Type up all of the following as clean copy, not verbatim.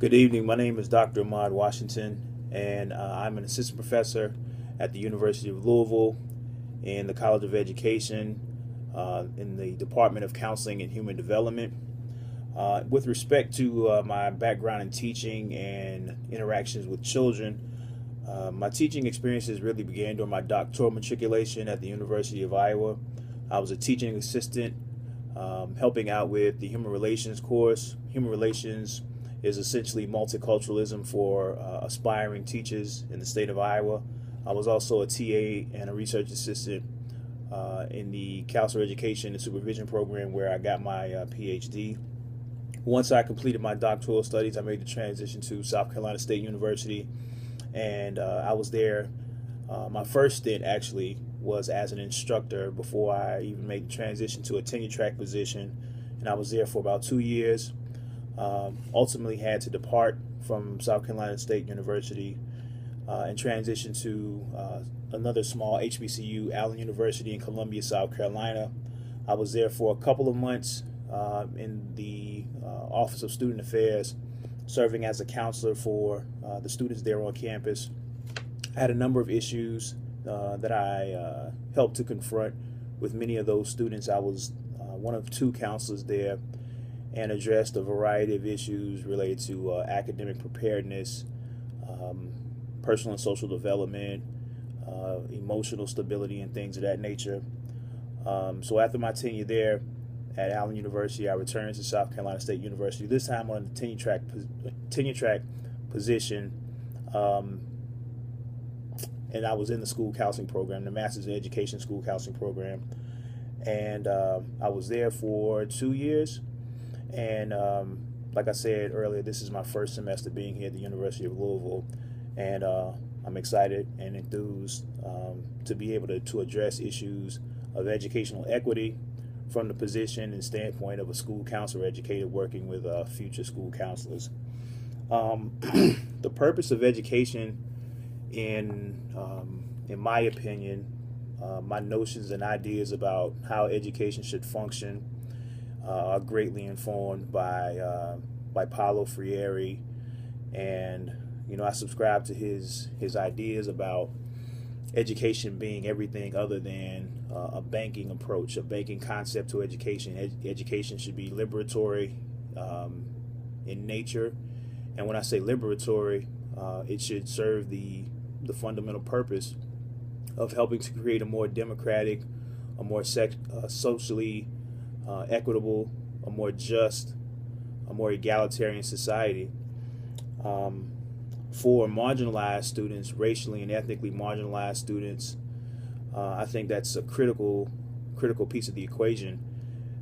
Good evening. My name is Dr. Ahmad Washington, and I'm an assistant professor at the University of Louisville in the College of Education in the Department of Counseling and Human Development. With respect to my background in teaching and interactions with children, my teaching experiences really began during my doctoral matriculation at the University of Iowa. I was a teaching assistant helping out with the Human Relations course. Human Relations is essentially multiculturalism for aspiring teachers in the state of Iowa. I was also a TA and a research assistant in the counselor education and supervision program where I got my PhD. Once I completed my doctoral studies, I made the transition to South Carolina State University, and I was there. My first stint actually was as an instructor before I even made the transition to a tenure track position, and I was there for about 2 years. Ultimately had to depart from South Carolina State University and transition to another small HBCU, Allen University in Columbia, South Carolina. I was there for a couple of months in the Office of Student Affairs, serving as a counselor for the students there on campus. I had a number of issues that I helped to confront with many of those students. I was one of two counselors there and addressed a variety of issues related to academic preparedness, personal and social development, emotional stability, and things of that nature. So after my tenure there at Allen University, I returned to South Carolina State University, this time on the tenure track position, and I was in the school counseling program, the Master's in Education School Counseling Program, and I was there for 2 years. And like I said earlier, this is my first semester being here at the University of Louisville, and I'm excited and enthused to be able to address issues of educational equity from the position and standpoint of a school counselor educator working with future school counselors. The purpose of education, in my opinion, my notions and ideas about how education should function are greatly informed by Paulo Freire, and I subscribe to his ideas about education being everything other than a banking approach, a banking concept to education. Education should be liberatory in nature, and when I say liberatory, it should serve the fundamental purpose of helping to create a more democratic, a more socially equitable, a more just, a more egalitarian society. For marginalized students, racially and ethnically marginalized students, I think that's a critical piece of the equation,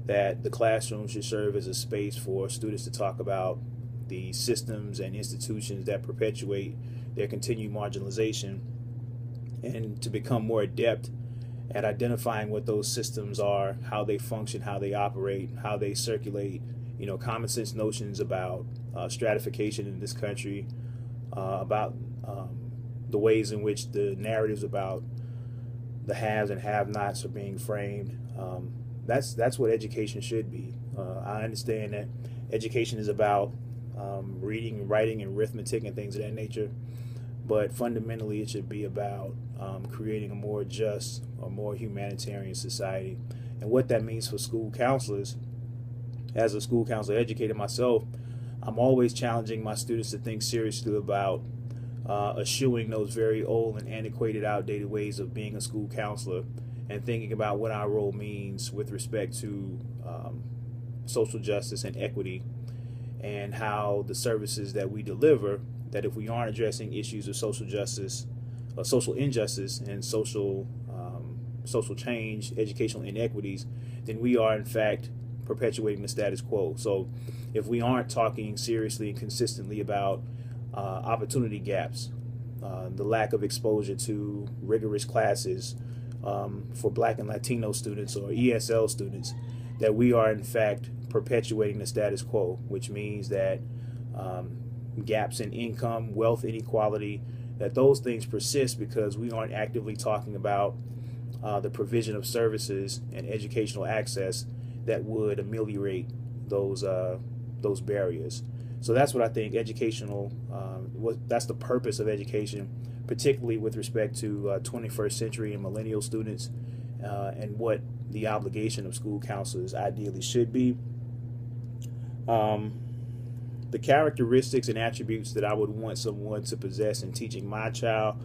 that the classroom should serve as a space for students to talk about the systems and institutions that perpetuate their continued marginalization, and to become more adept at identifying what those systems are, how they function, how they operate, how they circulate, common sense notions about stratification in this country, about the ways in which the narratives about the haves and have-nots are being framed. That's what education should be. I understand that education is about reading, writing, and arithmetic and things of that nature, but fundamentally it should be about creating a more just, a more humanitarian society. And what that means for school counselors, as a school counselor educator myself, I'm always challenging my students to think seriously about eschewing those very old and antiquated, outdated ways of being a school counselor, and thinking about what our role means with respect to social justice and equity, and how the services that we deliver, that if we aren't addressing issues of social justice, social injustice, and social change, educational inequities, then we are in fact perpetuating the status quo. So if we aren't talking seriously and consistently about opportunity gaps, the lack of exposure to rigorous classes for Black and Latino students or ESL students, that we are in fact perpetuating the status quo, which means that gaps in income, wealth inequality, that those things persist because we aren't actively talking about the provision of services and educational access that would ameliorate those barriers. So that's what I think educational, that's the purpose of education, particularly with respect to 21st century and millennial students, and what the obligation of school counselors ideally should be. The characteristics and attributes that I would want someone to possess in teaching my child: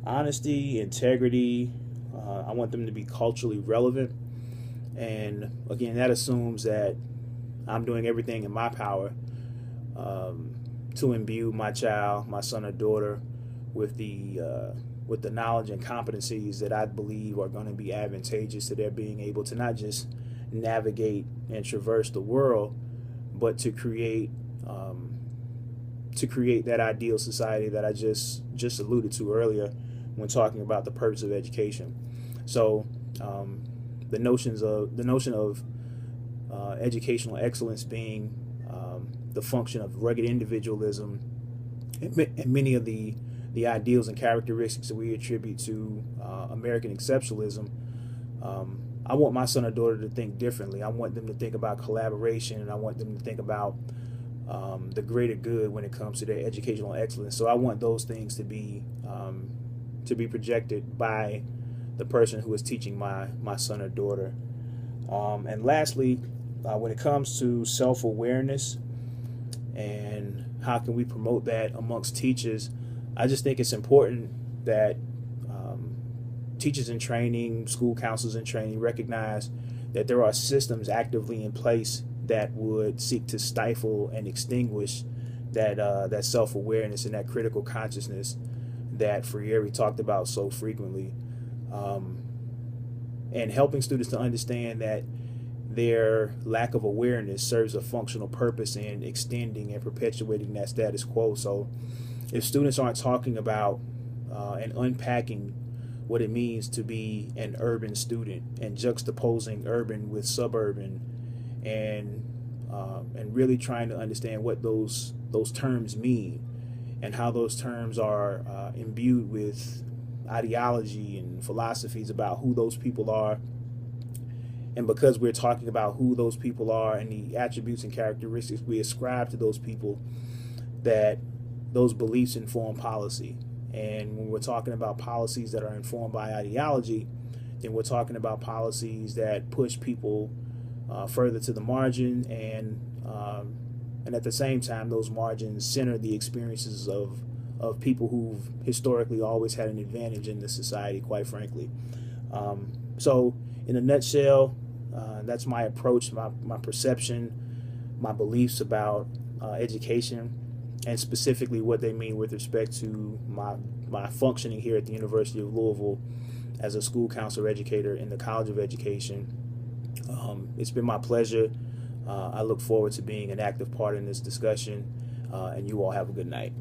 honesty, integrity. I want them to be culturally relevant. And again, that assumes that I'm doing everything in my power to imbue my child, my son or daughter, with the knowledge and competencies that I believe are going to be advantageous to their being able to not just navigate and traverse the world, but to create that ideal society that I just alluded to earlier when talking about the purpose of education. So the notion of educational excellence being the function of rugged individualism and many of the ideals and characteristics that we attribute to American exceptionalism. I want my son or daughter to think differently. I want them to think about collaboration, and I want them to think about the greater good when it comes to their educational excellence. So I want those things to be projected by the person who is teaching my son or daughter. And lastly, when it comes to self-awareness and how can we promote that amongst teachers, I just think it's important that teachers in training, school counselors in training, recognize that there are systems actively in place that would seek to stifle and extinguish that self-awareness and that critical consciousness that Freire talked about so frequently, and helping students to understand that their lack of awareness serves a functional purpose in extending and perpetuating that status quo. So if students aren't talking about and unpacking what it means to be an urban student and juxtaposing urban with suburban, and really trying to understand what those terms mean and how those terms are imbued with ideology and philosophies about who those people are. And because we're talking about who those people are and the attributes and characteristics we ascribe to those people, that those beliefs inform policy. And when we're talking about policies that are informed by ideology, then we're talking about policies that push people further to the margin, and at the same time, those margins center the experiences of people who've historically always had an advantage in this society, quite frankly. So in a nutshell, that's my approach, my perception, my beliefs about education, and specifically what they mean with respect to my functioning here at the University of Louisville as a school counselor educator in the College of Education. It's been my pleasure. I look forward to being an active part in this discussion, and you all have a good night.